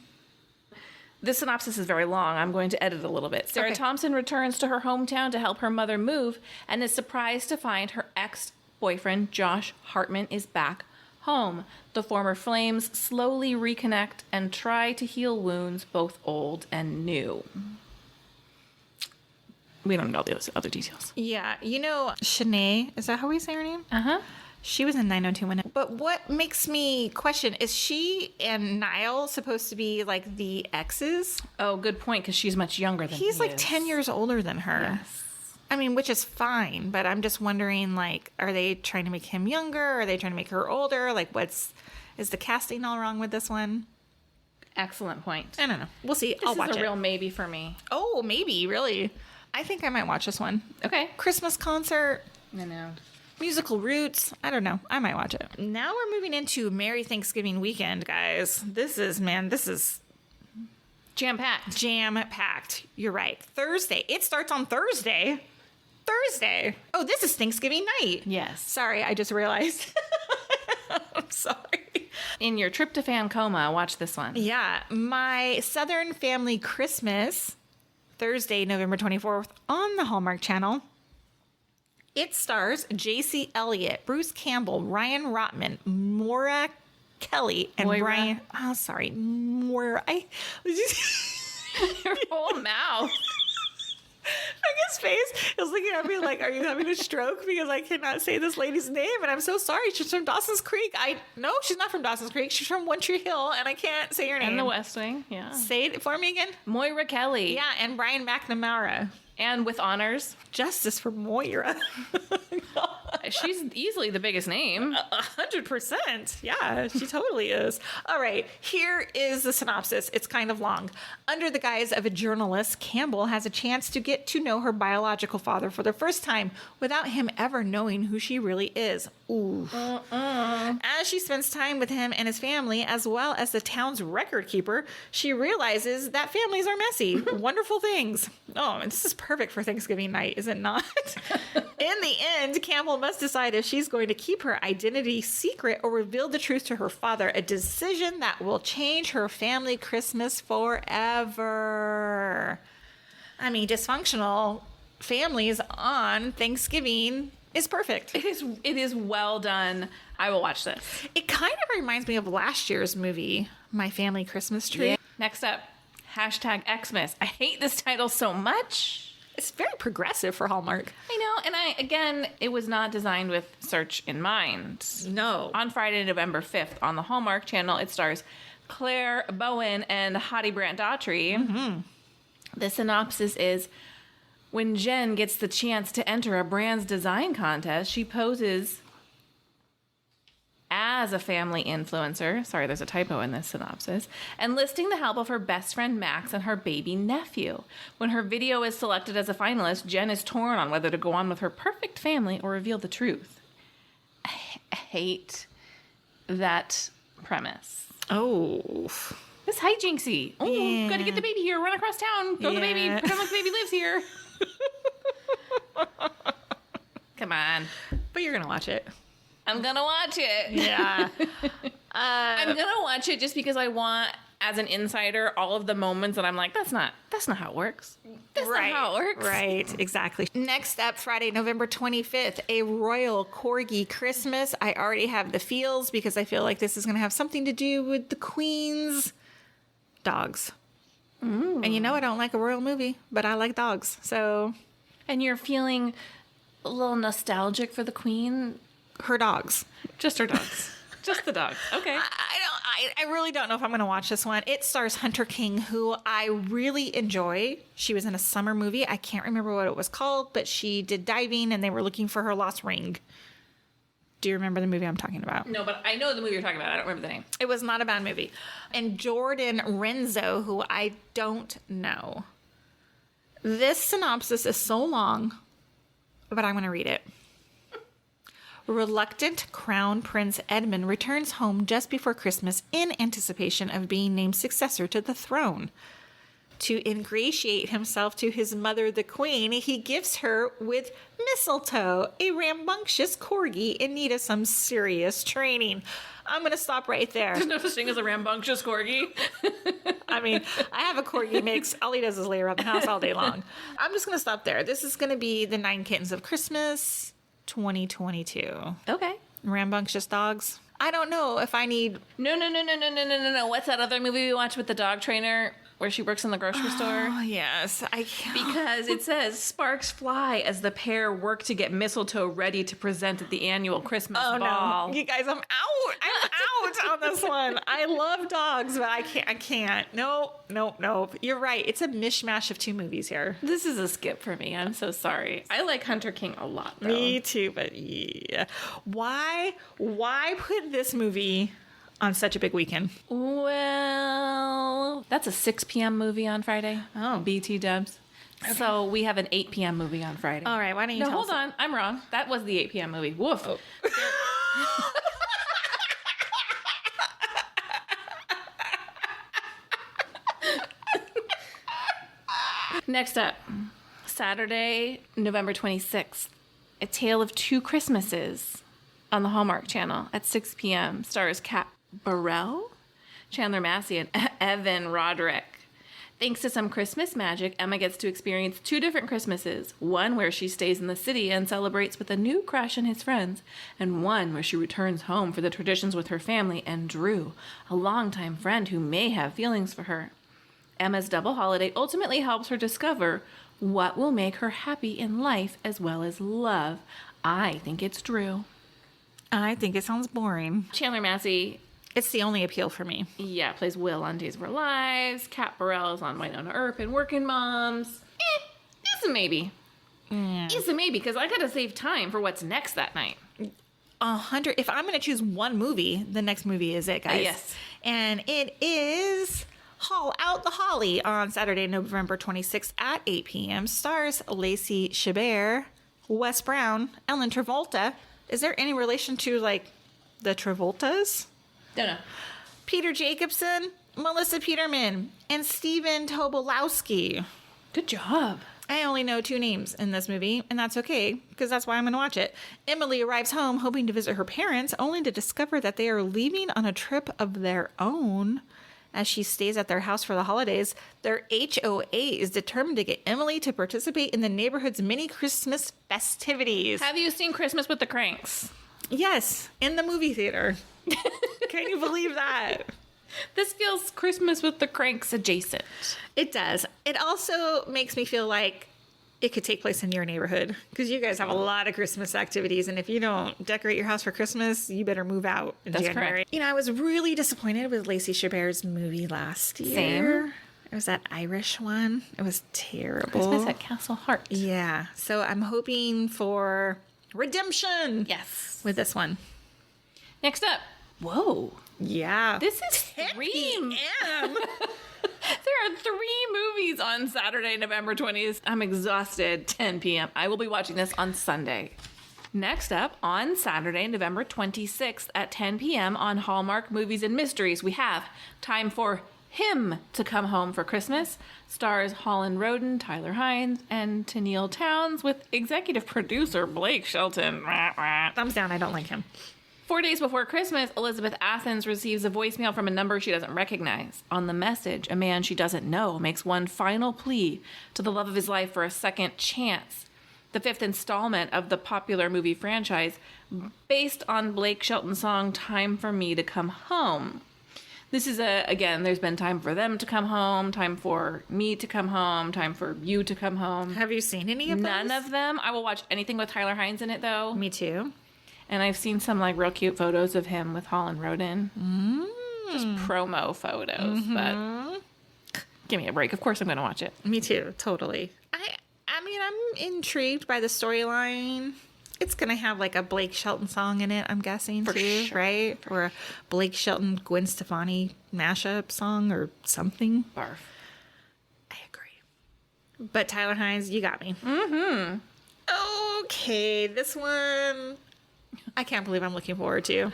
This synopsis is very long. I'm going to edit a little bit. Sarah Thompson returns to her hometown to help her mother move and is surprised to find her ex-boyfriend, Josh Hartman, is back home. The former flames slowly reconnect and try to heal wounds, both old and new. We don't know the other details. Yeah. You know, Shanae, is that how we say her name? Uh-huh. She was in 90210. But what makes me question, is she and Niall supposed to be like the exes? Oh, good point, because she's much younger than He's like 10 years older than her. Yes. I mean, which is fine, but I'm just wondering, like, are they trying to make him younger? Are they trying to make her older? Like, is the casting all wrong with this one? Excellent point. I don't know. We'll see. I'll watch it. This is a real maybe for me. Oh, maybe, really. I think I might watch this one. Okay. Christmas concert. I know. Musical roots. I don't know. I might watch it. Now we're moving into Merry Thanksgiving weekend, guys. This is jam-packed. Jam-packed. You're right. Thursday. It starts on Thursday. Thursday. Oh, this is Thanksgiving night. Yes. Sorry, I just realized. I'm sorry. In your tryptophan coma, watch this one. Yeah. My Southern Family Christmas, Thursday, November 24th on the Hallmark Channel. It stars J.C. Elliott, Bruce Campbell, Ryan Rotman, Maura Kelly, and Moira. Brian. Oh, sorry. Moira. Your whole mouth. Megan's face is looking at me like, are you having a stroke? Because I cannot say this lady's name, and I'm so sorry. She's from Dawson's Creek. No, she's not from Dawson's Creek. She's from One Tree Hill, and I can't say her name. And the West Wing, yeah. Say it for me again. Moira Kelly. Yeah, and Brian McNamara. And with honors. Justice for Moira. She's easily the biggest name. 100%. Yeah, she totally is. All right, here is the synopsis. It's kind of long. Under the guise of a journalist, Campbell has a chance to get to know her biological father for the first time without him ever knowing who she really is. Ooh. As she spends time with him and his family, as well as the town's record keeper, she realizes that families are messy. Wonderful things. Oh, and this is perfect for Thanksgiving night, is it not? In the end, Campbell must decide if she's going to keep her identity secret or reveal the truth to her father, a decision that will change her family Christmas forever. I mean, dysfunctional families on Thanksgiving is perfect. It is well done. I will watch this. It kind of reminds me of last year's movie, My Family Christmas Tree. Yeah. Next up, #Xmas. I hate this title so much. It's very progressive for Hallmark. I know, and again, it was not designed with search in mind. No. On Friday, November 5th, on the Hallmark Channel, it stars Claire Bowen and Hottie Brant Daughtry. Mm-hmm. The synopsis is, when Jen gets the chance to enter a brand's design contest, she poses as a family influencer, sorry, there's a typo in this synopsis, enlisting the help of her best friend Max and her baby nephew. When her video is selected as a finalist, Jen is torn on whether to go on with her perfect family or reveal the truth. I hate that premise. Oh. It's hijinksy. Oh, Yeah. gotta get the baby here, run across town, throw the baby, pretend like the baby lives here. Come on. But you're going to watch it. I'm gonna watch it. Yeah. I'm gonna watch it just because I want, as an insider, all of the moments that I'm like, that's not how it works. That's not how it works. Right, exactly. Next up, Friday, November 25th, a Royal Corgi Christmas. I already have the feels because I feel like this is going to have something to do with the Queen's dogs. Ooh. And you know I don't like a royal movie, but I like dogs. So, and you're feeling a little nostalgic for the Queen? Her dogs. Just her dogs. Just the dogs. Okay. I really don't know if I'm going to watch this one. It stars Hunter King, who I really enjoy. She was in a summer movie. I can't remember what it was called, but she did diving and they were looking for her lost ring. Do you remember the movie I'm talking about? No, but I know the movie you're talking about. I don't remember the name. It was not a bad movie. And Jordan Renzo, who I don't know. This synopsis is so long, but I'm going to read it. Reluctant Crown Prince Edmund returns home just before Christmas in anticipation of being named successor to the throne. To ingratiate himself to his mother, the queen, he gifts her with mistletoe, a rambunctious corgi in need of some serious training. I'm going to stop right there. There's no such thing as a rambunctious corgi. I mean, I have a corgi mix. All he does is lay around the house all day long. I'm just going to stop there. This is going to be The 9 Kittens of Christmas 2022. Okay. Rambunctious dogs. I don't know if I need... No. What's that other movie we watched with the dog trainer where she works in the grocery store? Oh, yes. I can't. Because it says sparks fly as the pair work to get mistletoe ready to present at the annual Christmas ball. No. You guys, I'm out. I'm out on this one. I love dogs, but I can't. Nope. You're right. It's a mishmash of two movies here. This is a skip for me. I'm so sorry. I like Hunter King a lot, though. Me too, but yeah. Why put this movie on such a big weekend? Well, that's a 6 p.m. movie on Friday. Oh. BT dubs. Okay. So we have an 8 p.m. movie on Friday. All right, why don't you tell us? Hold on. I'm wrong. That was the 8 p.m. movie. Woof. Oh. Next up, Saturday, November 26th, A Tale of Two Christmases on the Hallmark Channel at 6 p.m. Stars Kat Burrell, Chandler Massey, and Evan Roderick. Thanks to some Christmas magic, Emma gets to experience 2 different Christmases. One where she stays in the city and celebrates with a new crush and his friends, and one where she returns home for the traditions with her family and Drew, a longtime friend who may have feelings for her. Emma's double holiday ultimately helps her discover what will make her happy in life as well as love. I think it's Drew. I think it sounds boring. Chandler Massey. It's the only appeal for me. Yeah, plays Will on Days of Our Lives. Kat Burrell is on Winona Earp and Working Moms. It's a maybe. It's a maybe, because I gotta save time for what's next that night. 100. If I'm gonna choose one movie, the next movie is it, guys. Yes. And it is Haul Out the Holly on Saturday, November 26th at 8 p.m. Stars Lacey Chabert, Wes Brown, Ellen Travolta. Is there any relation to, like, the Travoltas? Don't know. Peter Jacobson, Melissa Peterman, and Stephen Tobolowsky. Good job. I only know 2 names in this movie, and that's okay, because that's why I'm going to watch it. Emily arrives home hoping to visit her parents, only to discover that they are leaving on a trip of their own. As she stays at their house for the holidays, their HOA is determined to get Emily to participate in the neighborhood's mini Christmas festivities. Have you seen Christmas with the Cranks? Yes, in the movie theater. Can you believe that? This feels Christmas with the Cranks adjacent. It does. It also makes me feel like it could take place in your neighborhood, because you guys have a lot of Christmas activities, and if you don't decorate your house for Christmas, you better move out in January. Correct. You know, I was really disappointed with Lacey Chabert's movie last year. Same. It was that Irish one. It was terrible. Christmas at Castle Heart. Yeah. So I'm hoping for redemption. Yes. With this one. Next up. Whoa. Yeah. This is 3 p.m. There are 3 movies on Saturday, November 20th. I'm exhausted. 10 p.m. I will be watching this on Sunday. Next up, on Saturday, November 26th at 10 p.m. on Hallmark Movies and Mysteries, we have Time for Him to Come Home for Christmas. Stars Holland Roden, Tyler Hines, and Tennille Towns with executive producer Blake Shelton. Thumbs down. I don't like him. 4 days before Christmas, Elizabeth Athens receives a voicemail from a number she doesn't recognize. On the message, a man she doesn't know makes one final plea to the love of his life for a second chance. The 5th installment of the popular movie franchise, based on Blake Shelton's song Time for Me to Come Home. This is again, there's been time for them to come home, time for me to come home, time for you to come home. Have you seen any of those? None of them. I will watch anything with Tyler Hines in it, though. Me too. And I've seen some like real cute photos of him with Holland Roden. just promo photos. But give me a break. Of course I'm going to watch it. Me too, totally. I mean, I'm intrigued by the storyline. It's going to have like a Blake Shelton song in it, I'm guessing, too, right? Or a Blake Shelton, Gwen Stefani mashup song or something. Barf. I agree. But Tyler Hines, you got me. Okay, this one I can't believe I'm looking forward to.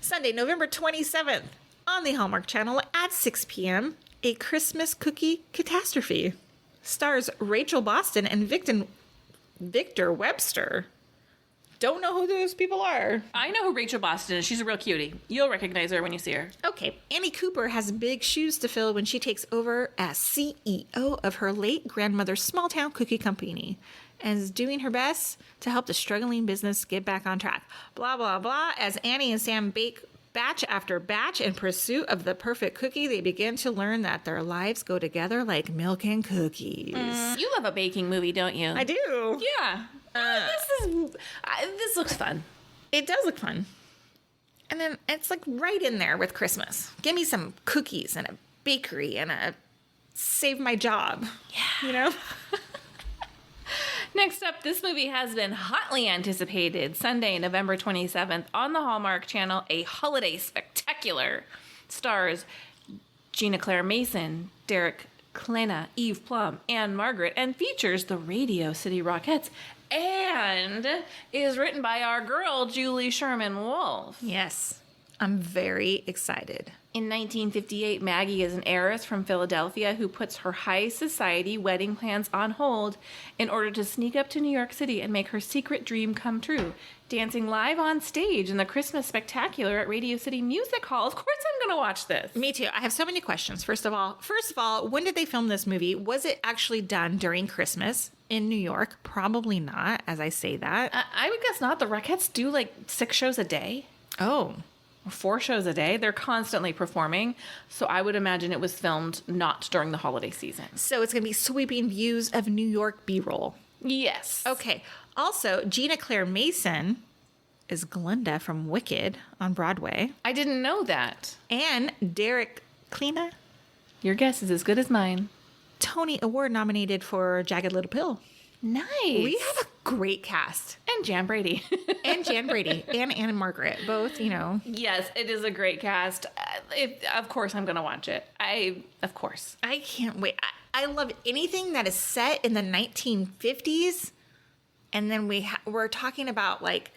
Sunday, November 27th on the Hallmark Channel at 6 p.m. A Christmas Cookie Catastrophe. Stars Rachel Boston and Victor Webster. Don't know who those people are. I know who Rachel Boston is. She's a real cutie. You'll recognize her when you see her. Okay. Annie Cooper has big shoes to fill when she takes over as CEO of her late grandmother's small town cookie company and is doing her best to help the struggling business get back on track. Blah, blah, blah. As Annie and Sam bake batch after batch in pursuit of the perfect cookie, they begin to learn that their lives go together like milk and cookies. You love a baking movie, don't you? I do. Yeah. This looks fun. It does look fun. And then it's like right in there with Christmas. Give me some cookies and a bakery and a save my job. Yeah. You know? Next up, this movie has been hotly anticipated. Sunday, November 27th on the Hallmark Channel, A Holiday Spectacular. Stars Gina Claire Mason, Derek Klena, Eve Plum, and Margaret, and features the Radio City Rockettes, and is written by our girl, Julie Sherman Wolfe. Yes. I'm very excited. In 1958, Maggie is an heiress from Philadelphia who puts her high society wedding plans on hold in order to sneak up to New York City and make her secret dream come true. Dancing live on stage in the Christmas Spectacular at Radio City Music Hall. Of course I'm going to watch this. Me too. I have so many questions. First of all, when did they film this movie? Was it actually done during Christmas in New York? Probably not, as I say that. I would guess not. The Rockettes do like 6 shows a day. Oh. 4 shows a day. They're constantly performing. So I would imagine it was filmed not during the holiday season. So it's going to be sweeping views of New York B-roll. Yes. Okay. Also, Gina Claire Mason is Glinda from Wicked on Broadway. I didn't know that. And Derek Klena. Your guess is as good as mine. Tony Award nominated for Jagged Little Pill. Nice. We have a great cast. And Jan Brady. And Jan Brady. And Anna Margaret. Both, you know. Yes, it is a great cast. Of course I'm going to watch it. Of course. I can't wait. I love anything that is set in the 1950s. And then we're talking about like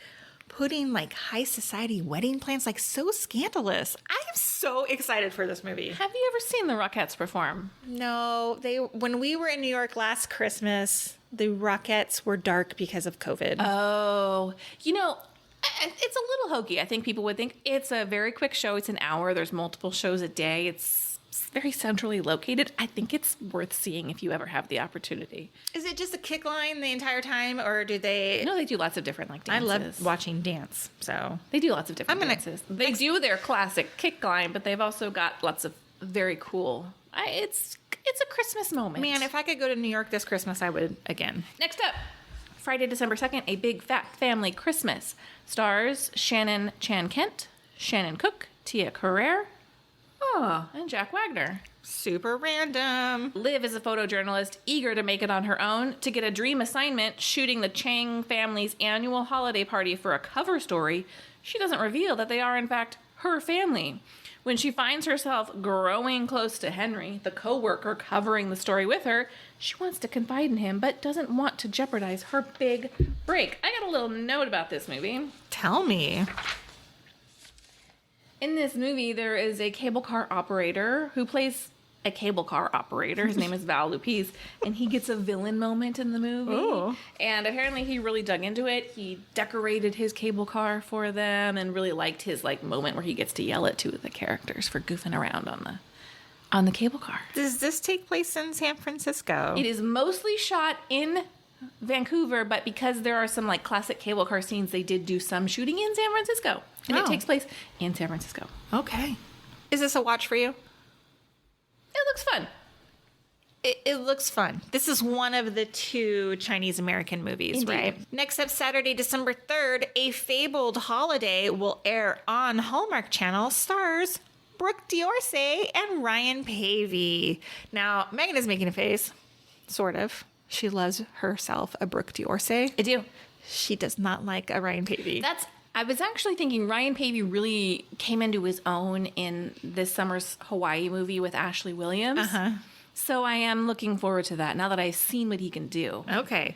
putting like high society wedding plans, like so scandalous. I am so excited for this movie. Have you ever seen the Rockettes perform? No, when we were in New York last Christmas, the Rockettes were dark because of COVID. Oh, you know, it's a little hokey. I think people would think it's a very quick show. It's an hour. There's multiple shows a day. It's very centrally located. I think it's worth seeing if you ever have the opportunity. Is it just a kick line the entire time, or do they? No, they do lots of different like dances. I love watching dance, so they do lots of different dances. They do their classic kick line, but they've also got lots of very cool. It's a Christmas moment. Man, if I could go to New York this Christmas, I would again. Next up, Friday, December 2nd, A Big Fat Family Christmas. Stars Shannon Chan Kent, Shannon Cook, Tia Carrere, and Jack Wagner. Super random. Liv is a photojournalist eager to make it on her own to get a dream assignment shooting the Chang family's annual holiday party for a cover story. She doesn't reveal that they are, in fact, her family. When she finds herself growing close to Henry, the co-worker covering the story with her, she wants to confide in him, but doesn't want to jeopardize her big break. I got a little note about this movie. Tell me. In this movie, there is a cable car operator who plays a cable car operator. His name is Val Lupis, and he gets a villain moment in the movie. Oh. And apparently he really dug into it. He decorated his cable car for them and really liked his like moment where he gets to yell at 2 of the characters for goofing around on the cable car. Does this take place in San Francisco? It is mostly shot in Vancouver, but because there are some like classic cable car scenes, they did do some shooting in San Francisco. And it takes place in San Francisco. Okay. Is this a watch for you? It looks fun. It looks fun. This is one of the 2 Chinese American movies, Indeed. right? Next up, Saturday, December 3rd, A Fabled Holiday will air on Hallmark Channel. Stars Brooke D'Orsay and Ryan Pavey. Now, Megan is making a face, sort of. She loves herself a Brooke D'Orsay. I do. She does not like a Ryan Pavey. I was actually thinking Ryan Pavey really came into his own in this summer's Hawaii movie with Ashley Williams. Uh-huh. So I am looking forward to that now that I've seen what he can do. Okay.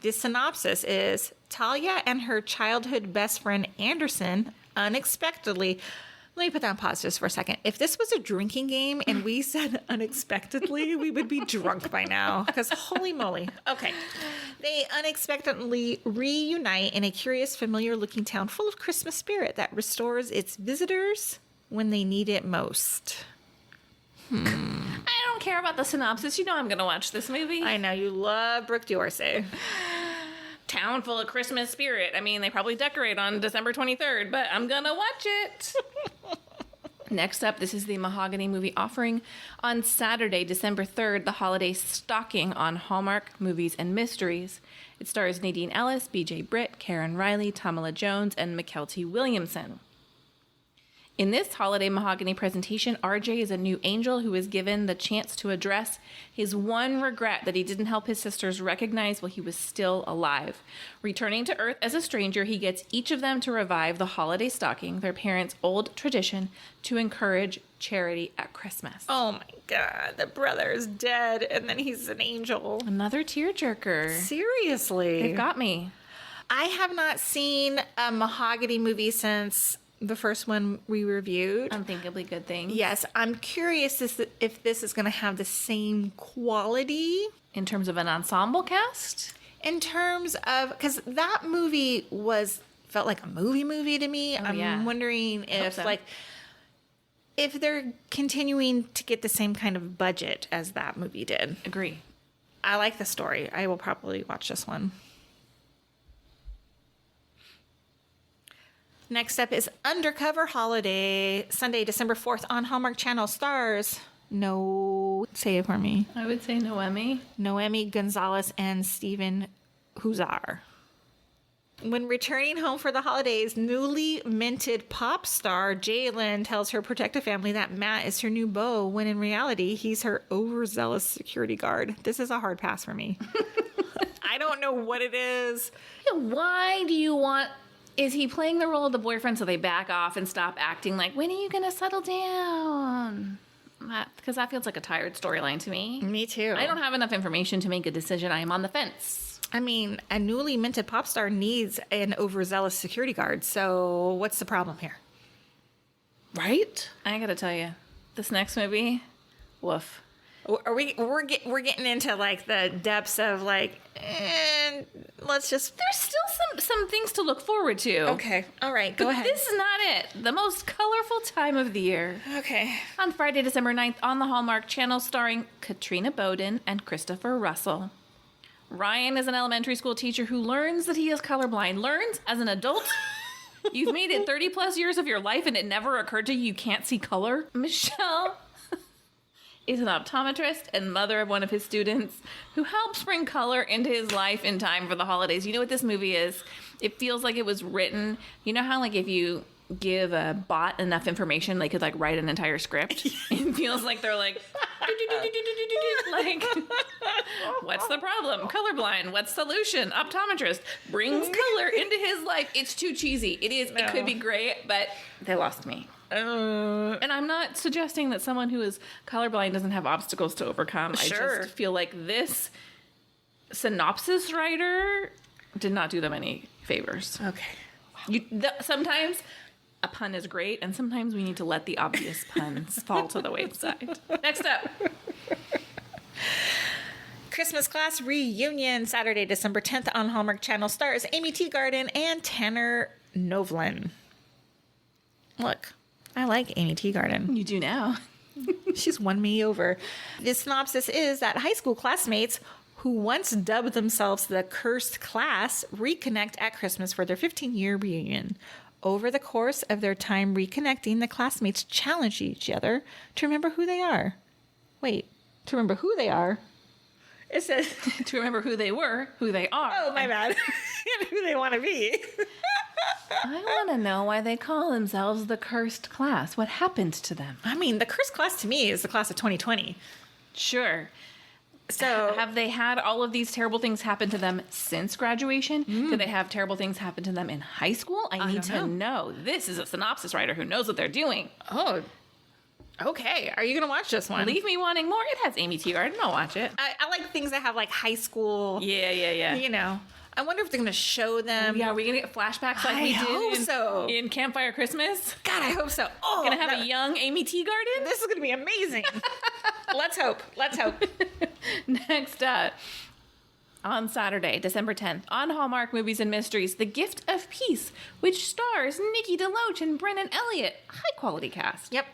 The synopsis is Talia and her childhood best friend Anderson unexpectedly. Let me put that on pause just for a second. If this was a drinking game and we said unexpectedly, we would be drunk by now. Because holy moly. Okay. They unexpectedly reunite in a curious, familiar-looking town full of Christmas spirit that restores its visitors when they need it most. I don't care about the synopsis. You know I'm going to watch this movie. I know. You love Brooke D'Orsay. Town full of Christmas spirit. I mean, they probably decorate on December 23rd, but I'm going to watch it. Next up, this is the Mahogany Movie Offering. On Saturday, December 3rd, the holiday stocking on Hallmark Movies and Mysteries. It stars Nadine Ellis, BJ Britt, Karen Riley, Tamala Jones, and Mykelti Williamson. In this holiday Mahogany presentation, RJ is a new angel who is given the chance to address his one regret that he didn't help his sisters recognize while he was still alive. Returning to Earth as a stranger, he gets each of them to revive the holiday stocking, their parents' old tradition to encourage charity at Christmas. Oh my God, the brother is dead and then he's an angel. Another tearjerker. Seriously. It got me. I have not seen a Mahogany movie since the first one we reviewed. Unthinkably Good Things. Yes, I'm curious if this is going to have the same quality. In terms of an ensemble cast? In terms of, because that movie felt like a movie to me. I'm wondering if if they're continuing to get the same kind of budget as that movie did. Agree. I like the story. I will probably watch this one. Next up is Undercover Holiday, Sunday, December 4th on Hallmark Channel. Stars, say it for me. I would say Noemi. Noemi Gonzalez and Steven Huzar. When returning home for the holidays, newly minted pop star Jalen tells her protective family that Matt is her new beau, when in reality, he's her overzealous security guard. This is a hard pass for me. I don't know what it is. Why do you want... Is he playing the role of the boyfriend so they back off and stop acting like, when are you going to settle down? Because that feels like a tired storyline to me. Me too. I don't have enough information to make a decision. I am on the fence. I mean, a newly minted pop star needs an overzealous security guard. So what's the problem here? Right? I got to tell you, this next movie, woof. We're getting into like the depths of like, let's just. There's still some things to look forward to. Okay, all right, go ahead. This is not it. The most colorful time of the year. Okay. On Friday, December 9th, on the Hallmark Channel, starring Katrina Bowden and Christopher Russell. Ryan is an elementary school teacher who learns that he is colorblind. Learns as an adult. You've made it 30 plus years of your life and it never occurred to you can't see color. Michelle is an optometrist and mother of one of his students who helps bring color into his life in time for the holidays. You know what this movie is? It feels like it was written. You know how like if you give a bot enough information, they could like write an entire script? It feels like they're like, like, what's the problem? Colorblind. What's solution? Optometrist brings color into his life. It's too cheesy. It is. No. It could be great, but they lost me. And I'm not suggesting that someone who is colorblind doesn't have obstacles to overcome. Sure. I just feel like this synopsis writer did not do them any favors. Okay. Wow. Sometimes a pun is great, and sometimes we need to let the obvious puns fall to the wayside. Next up. Christmas Class Reunion, Saturday, December 10th on Hallmark Channel. Stars Amy Teagarden and Tanner Novlin. Look, I like Amy Teagarden. You do now. She's won me over. The synopsis is that high school classmates who once dubbed themselves the Cursed Class reconnect at Christmas for their 15-year reunion. Over the course of their time reconnecting, the classmates challenge each other to remember who they are. Wait, to remember who they are? It says to remember who they were, who they are. Oh, my bad. And who they want to be. I want to know why they call themselves the cursed class. What happened to them? I mean, the cursed class to me is the class of 2020. Sure. So Have they had all of these terrible things happen to them since graduation? Do they have terrible things happen to them in high school? I need to know. This is a synopsis writer who knows what they're doing. Oh, okay. Are you going to watch this one? Leave me wanting more. It has Amy Teegarden. I'll watch it. I like things that have like high school. Yeah. You know. I wonder if they're going to show them. Yeah, are we going to get flashbacks like I we hope did so. in Campfire Christmas? God, I hope so. Oh, Gonna have a young Amy Teegarden? This is going to be amazing. Let's hope. Next up, on Saturday, December 10th, on Hallmark Movies and Mysteries, The Gift of Peace, which stars Nikki DeLoach and Brennan Elliott. High-quality cast. Yep.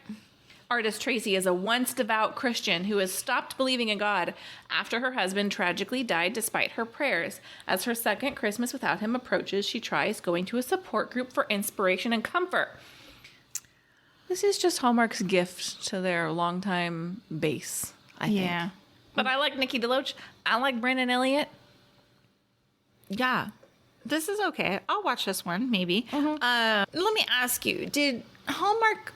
Artist Tracy is a once devout Christian who has stopped believing in God after her husband tragically died despite her prayers. As her second Christmas without him approaches, she tries going to a support group for inspiration and comfort. This is just Hallmark's gift to their longtime base, I think. Yeah. But I like Nikki DeLoach. I like Brennan Elliott. Yeah. This is okay. I'll watch this one, maybe. Let me ask you, did Hallmark...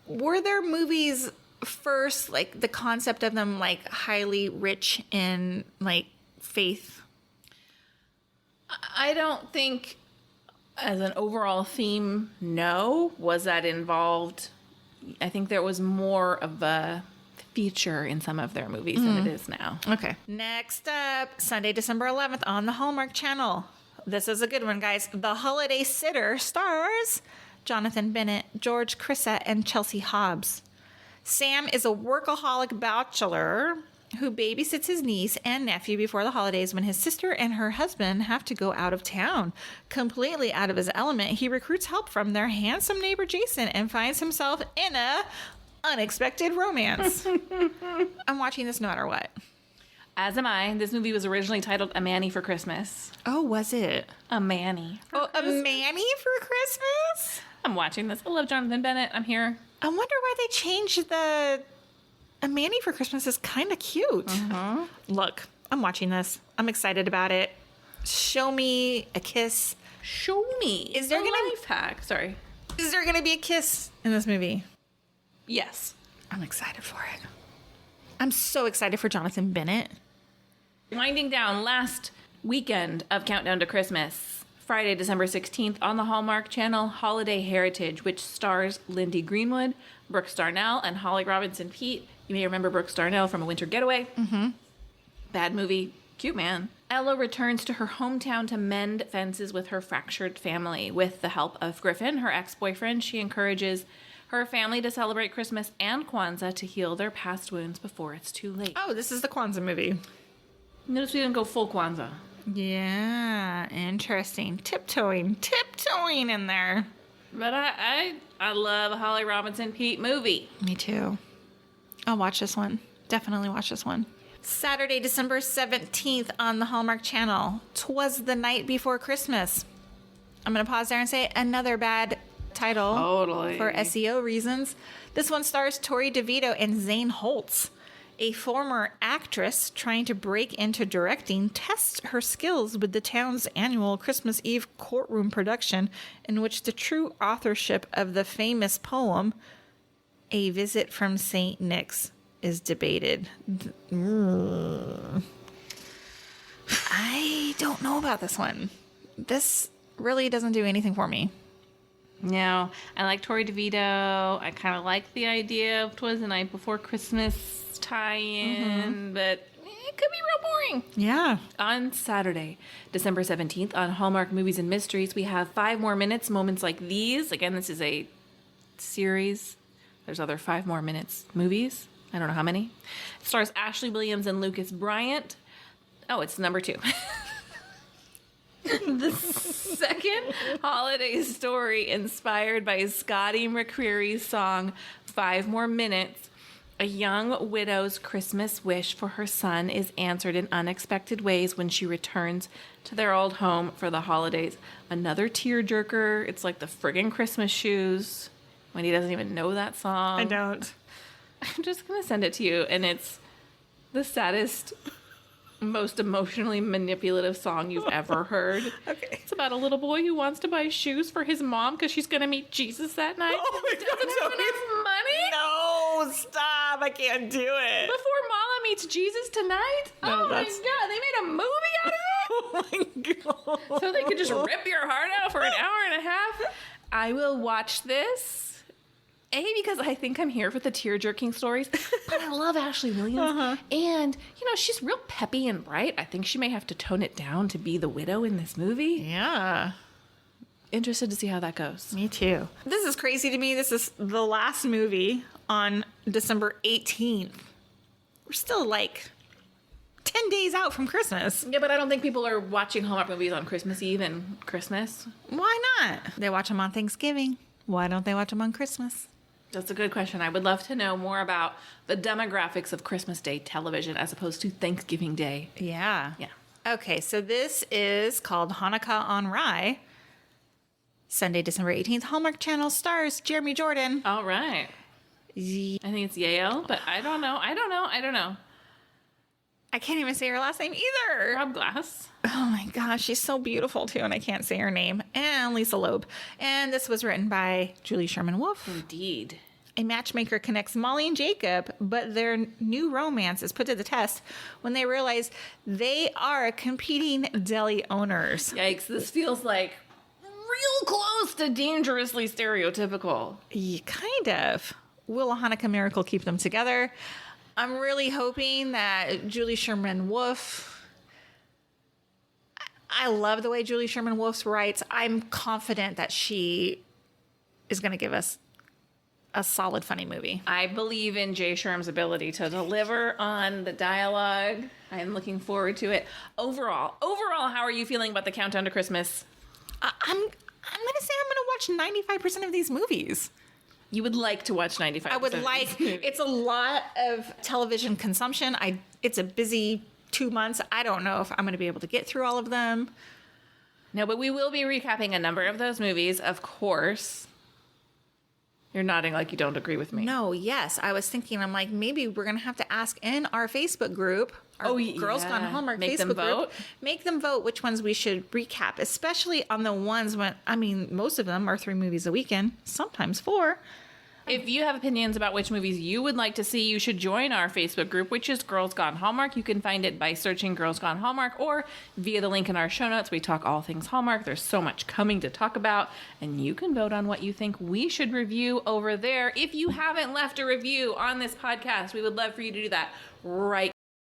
Were there movies first, like the concept of them like highly rich in like faith? I don't think as an overall theme, no. Was that involved? I think there was more of a feature in some of their movies than it is now. Okay. Next up, Sunday, December 11th on the Hallmark Channel. This is a good one, guys. The Holiday Sitter stars Jonathan Bennett, George Crissa, and Chelsea Hobbs. Sam is a workaholic bachelor who babysits his niece and nephew before the holidays when his sister and her husband have to go out of town. Completely out of his element, he recruits help from their handsome neighbor Jason and finds himself in a unexpected romance. I'm watching this no matter what. As am I. This movie was originally titled A Manny for Christmas. Oh, was it? A Manny. A Manny for Christmas? I'm watching this. I love Jonathan Bennett. I'm here. I wonder why they changed the... A Manny for Christmas is kind of cute. Look, I'm watching this. I'm excited about it. Show me a kiss. Show me. Is there a gonna life hack? Sorry. Is there gonna be a kiss in this movie? Yes. I'm excited for it. I'm so excited for Jonathan Bennett. Winding down last weekend of Countdown to Christmas. Friday, December 16th on the Hallmark Channel, Holiday Heritage, which stars Lindy Greenwood, Brooks Darnell, and Holly Robinson Peete. You may remember Brooks Darnell from A Winter Getaway. Bad movie. Cute man. Ella returns to her hometown to mend fences with her fractured family. With the help of Griffin, her ex-boyfriend, she encourages her family to celebrate Christmas and Kwanzaa to heal their past wounds before it's too late. Oh, this is the Kwanzaa movie. Notice we didn't go full Kwanzaa. Yeah, interesting. Tiptoeing in there. But I love a Holly Robinson Peete movie. Me too. I'll watch this one. Definitely watch this one. Saturday, December 17th on the Hallmark Channel. 'Twas the Night Before Christmas. I'm going to pause there and say another bad title. Totally. For SEO reasons. This one stars Tori DeVito and Zane Holtz. A former actress trying to break into directing tests her skills with the town's annual Christmas Eve courtroom production in which the true authorship of the famous poem, A Visit from St. Nick's, is debated. I don't know about this one. This really doesn't do anything for me. No, I like Tori DeVito. I kind of like the idea of 'Twas the Night Before Christmas tie-in, but it could be real boring. Yeah. On Saturday, December 17th, on Hallmark Movies and Mysteries, we have 5 More Minutes, Moments Like These. Again, this is a series. There's other 5 More Minutes movies. I don't know how many. It stars Ashley Williams and Lucas Bryant. Oh, it's number 2. The second holiday story inspired by Scotty McCreery's song 5 More Minutes. A young widow's Christmas wish for her son is answered in unexpected ways when she returns to their old home for the holidays. Another tearjerker. It's like the friggin' Christmas shoes. Wendy doesn't even know that song. I don't. I'm just going to send it to you, and it's the saddest most emotionally manipulative song you've ever heard. Okay. It's about a little boy who wants to buy shoes for his mom because she's going to meet Jesus that night. Oh my He doesn't have enough money. No, stop. I can't do it. Before Mama meets Jesus tonight? No, oh my that's- God, they made a movie out of it? Oh my God. So they could just rip your heart out for an hour and a half? I will watch this. Because I think I'm here for the tear-jerking stories, but I love Ashley Williams. And, she's real peppy and bright. I think she may have to tone it down to be the widow in this movie. Yeah. Interested to see how that goes. Me too. This is crazy to me. This is the last movie on December 18th. We're still like 10 days out from Christmas. Yeah, but I don't think people are watching Hallmark movies on Christmas Eve and Christmas. Why not? They watch them on Thanksgiving. Why don't they watch them on Christmas? That's a good question. I would love to know more about the demographics of Christmas Day television as opposed to Thanksgiving Day. Yeah. Yeah. Okay, so this is called Hanukkah on Rye. Sunday, December 18th. Hallmark Channel stars Jeremy Jordan. All right. I think it's Yale, but I don't know. I can't even say her last name either. Rob Glass. Oh my gosh, she's so beautiful too, and I can't say her name. And Lisa Loeb. And this was written by Julie Sherman Wolfe. Indeed. A matchmaker connects Molly and Jacob, but their new romance is put to the test when they realize they are competing deli owners. Yikes, this feels like real close to dangerously stereotypical. Yeah, kind of. Will a Hanukkah miracle keep them together? I'm really hoping that Julie Sherman Wolfe. I love the way Julie Sherman Wolfe writes. I'm confident that she is going to give us a solid, funny movie. I believe in Jay Sherm's ability to deliver on the dialogue. I am looking forward to it. Overall, how are you feeling about the countdown to Christmas? I'm going to say I'm going to watch 95% of these movies. You would like to watch 95%. I would like. It's a lot of television consumption. It's a busy 2 months. I don't know if I'm going to be able to get through all of them. No, but we will be recapping a number of those movies, of course. You're nodding like you don't agree with me. No, yes. I was thinking, I'm like, maybe we're going to have to ask in our Facebook group, our Girls Gone Hallmark Make Facebook them vote. group. Make them vote which ones we should recap, especially on the ones when, most of them are 3 movies a weekend, sometimes 4. If you have opinions about which movies you would like to see, you should join our Facebook group, which is Girls Gone Hallmark. You can find it by searching Girls Gone Hallmark or via the link in our show notes. We talk all things Hallmark. There's so much coming to talk about, and you can vote on what you think we should review over there. If you haven't left a review on this podcast, we would love for you to do that right